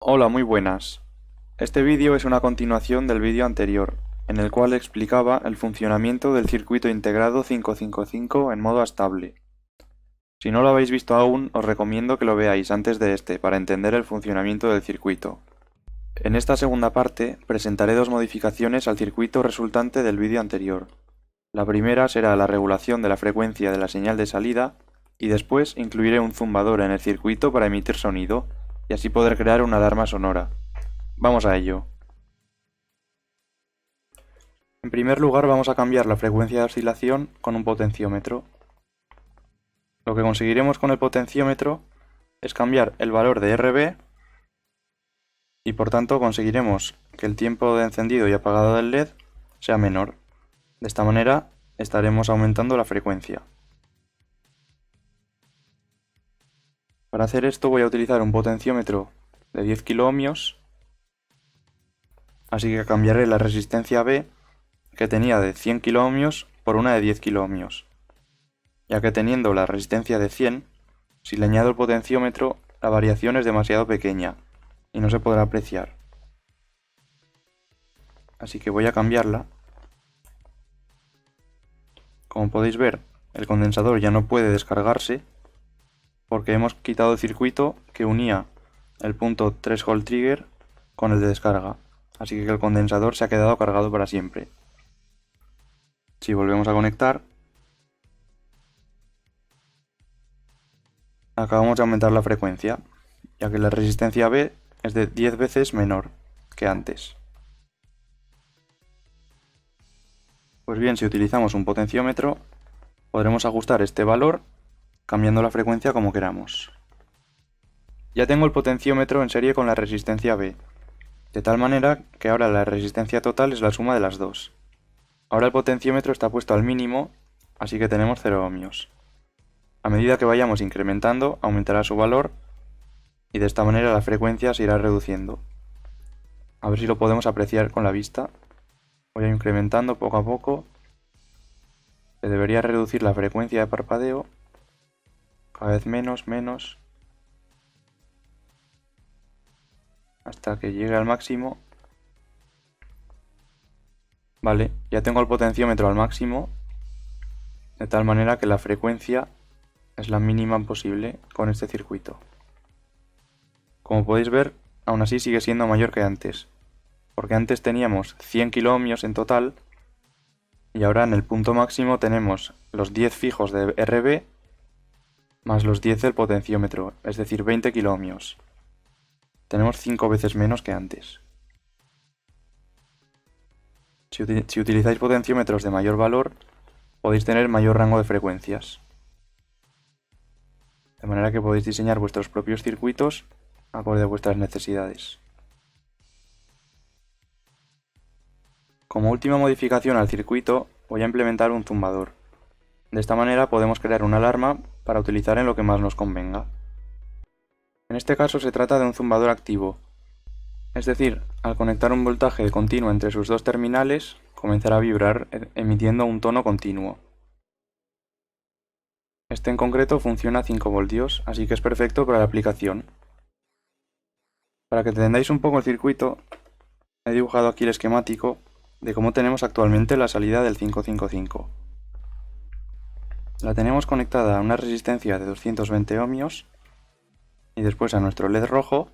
Hola, muy buenas. Este vídeo es una continuación del vídeo anterior, en el cual explicaba el funcionamiento del circuito integrado 555 en modo estable. Si no lo habéis visto aún, os recomiendo que lo veáis antes de este para entender el funcionamiento del circuito. En esta segunda parte presentaré dos modificaciones al circuito resultante del vídeo anterior. La primera será la regulación de la frecuencia de la señal de salida y después incluiré un zumbador en el circuito para emitir sonido y así poder crear una alarma sonora. Vamos a ello. En primer lugar vamos a cambiar la frecuencia de oscilación con un potenciómetro. Lo que conseguiremos con el potenciómetro es cambiar el valor de RB y por tanto conseguiremos que el tiempo de encendido y apagado del LED sea menor. De esta manera estaremos aumentando la frecuencia. Para hacer esto voy a utilizar un potenciómetro de 10 kiloohmios, así que cambiaré la resistencia B que tenía de 100 kiloohmios por una de 10 kiloohmios, ya que teniendo la resistencia de 100, si le añado el potenciómetro, la variación es demasiado pequeña y no se podrá apreciar. Así que voy a cambiarla. Como podéis ver, el condensador ya no puede descargarse porque hemos quitado el circuito que unía el punto threshold trigger con el de descarga. Así que el condensador se ha quedado cargado para siempre. Si volvemos a conectar, acabamos de aumentar la frecuencia, ya que la resistencia B es de 10 veces menor que antes. Pues bien, si utilizamos un potenciómetro, podremos ajustar este valor cambiando la frecuencia como queramos. Ya tengo el potenciómetro en serie con la resistencia B, de tal manera que ahora la resistencia total es la suma de las dos. Ahora el potenciómetro está puesto al mínimo, así que tenemos 0 ohmios. A medida que vayamos incrementando, aumentará su valor y de esta manera la frecuencia se irá reduciendo. A ver si lo podemos apreciar con la vista. Voy a ir incrementando poco a poco. Se debería reducir la frecuencia de parpadeo. Cada vez menos, hasta que llegue al máximo. Vale, ya tengo el potenciómetro al máximo, de tal manera que la frecuencia es la mínima posible con este circuito. Como podéis ver, aún así sigue siendo mayor que antes, porque antes teníamos 100 kiloohmios en total y ahora en el punto máximo tenemos los 10 fijos de RB más los 10 del potenciómetro, es decir, 20 kiloohmios. Tenemos 5 veces menos que antes. Si utilizáis potenciómetros de mayor valor, podéis tener mayor rango de frecuencias. De manera que podéis diseñar vuestros propios circuitos acorde a vuestras necesidades. Como última modificación al circuito, voy a implementar un zumbador. De esta manera podemos crear una alarma para utilizar en lo que más nos convenga. En este caso se trata de un zumbador activo, es decir, al conectar un voltaje continuo entre sus dos terminales, comenzará a vibrar emitiendo un tono continuo. Este en concreto funciona a 5 voltios, así que es perfecto para la aplicación. Para que entendáis un poco el circuito, he dibujado aquí el esquemático de cómo tenemos actualmente la salida del 555. La tenemos conectada a una resistencia de 220 ohmios y después a nuestro LED rojo,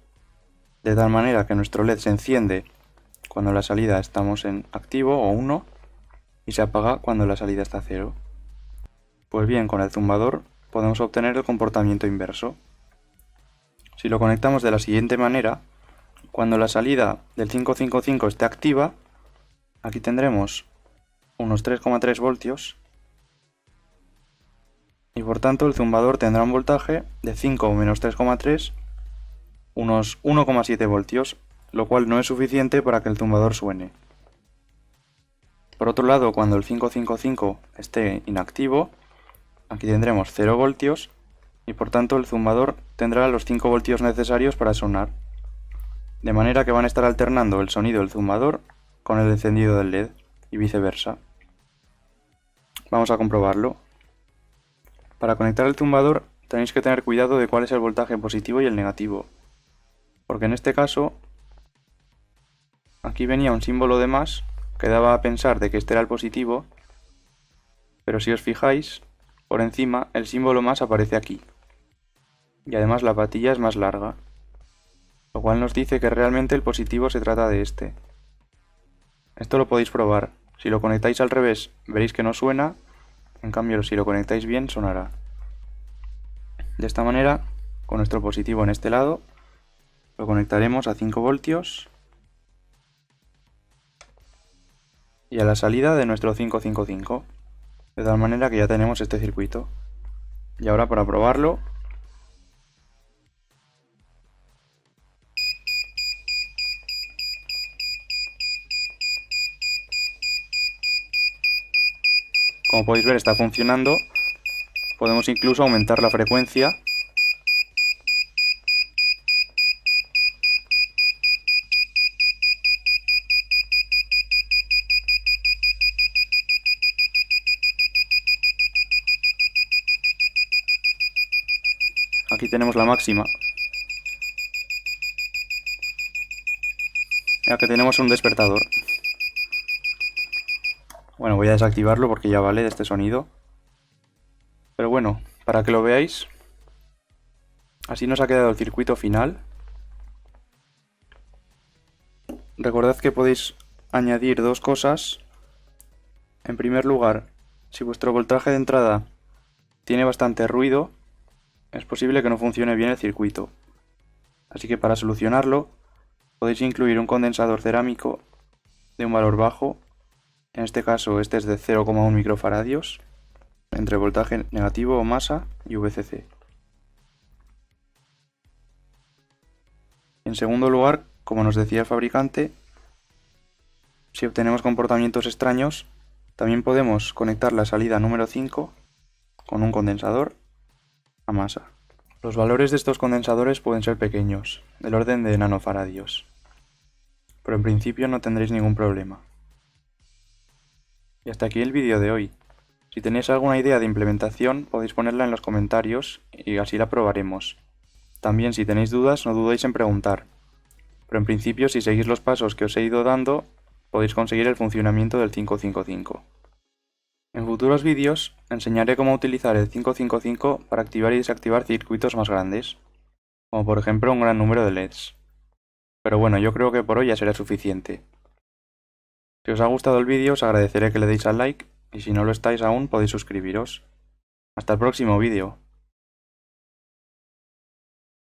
de tal manera que nuestro LED se enciende cuando la salida estamos en activo o 1 y se apaga cuando la salida está a 0. Pues bien, con el zumbador podemos obtener el comportamiento inverso. Si lo conectamos de la siguiente manera, cuando la salida del 555 esté activa, aquí tendremos unos 3,3 voltios y por tanto el zumbador tendrá un voltaje de 5 menos 3,3, unos 1,7 voltios, lo cual no es suficiente para que el zumbador suene. Por otro lado, cuando el 555 esté inactivo, aquí tendremos 0 voltios y por tanto el zumbador tendrá los 5 voltios necesarios para sonar. De manera que van a estar alternando el sonido del zumbador con el encendido del LED y viceversa. Vamos a comprobarlo. Para conectar el zumbador tenéis que tener cuidado de cuál es el voltaje positivo y el negativo. Porque en este caso, aquí venía un símbolo de más que daba a pensar de que este era el positivo, pero si os fijáis, por encima el símbolo más aparece aquí. Y además la patilla es más larga, lo cual nos dice que realmente el positivo se trata de este. Esto lo podéis probar. Si lo conectáis al revés, veréis que no suena, en cambio si lo conectáis bien, sonará. De esta manera, con nuestro positivo en este lado, lo conectaremos a 5 voltios y a la salida de nuestro 555, de tal manera que ya tenemos este circuito. Y ahora para probarlo, como podéis ver está funcionando. Podemos incluso aumentar la frecuencia. Aquí tenemos la máxima. Ya que tenemos un despertador. Bueno, voy a desactivarlo porque ya vale de este sonido. Pero bueno, para que lo veáis, así nos ha quedado el circuito final. Recordad que podéis añadir dos cosas. En primer lugar, si vuestro voltaje de entrada tiene bastante ruido, es posible que no funcione bien el circuito. Así que para solucionarlo, podéis incluir un condensador cerámico de un valor bajo. En este caso, este es de 0,1 microfaradios, entre voltaje negativo o masa y VCC. En segundo lugar, como nos decía el fabricante, si obtenemos comportamientos extraños, también podemos conectar la salida número 5 con un condensador a masa. Los valores de estos condensadores pueden ser pequeños, del orden de nanofaradios, pero en principio no tendréis ningún problema. Y hasta aquí el vídeo de hoy. Si tenéis alguna idea de implementación, podéis ponerla en los comentarios y así la probaremos. También si tenéis dudas, no dudéis en preguntar. Pero en principio, si seguís los pasos que os he ido dando, podéis conseguir el funcionamiento del 555. En futuros vídeos enseñaré cómo utilizar el 555 para activar y desactivar circuitos más grandes, como por ejemplo un gran número de LEDs. Pero bueno, yo creo que por hoy ya será suficiente. Si os ha gustado el vídeo os agradeceré que le deis al like y si no lo estáis aún podéis suscribiros. Hasta el próximo vídeo.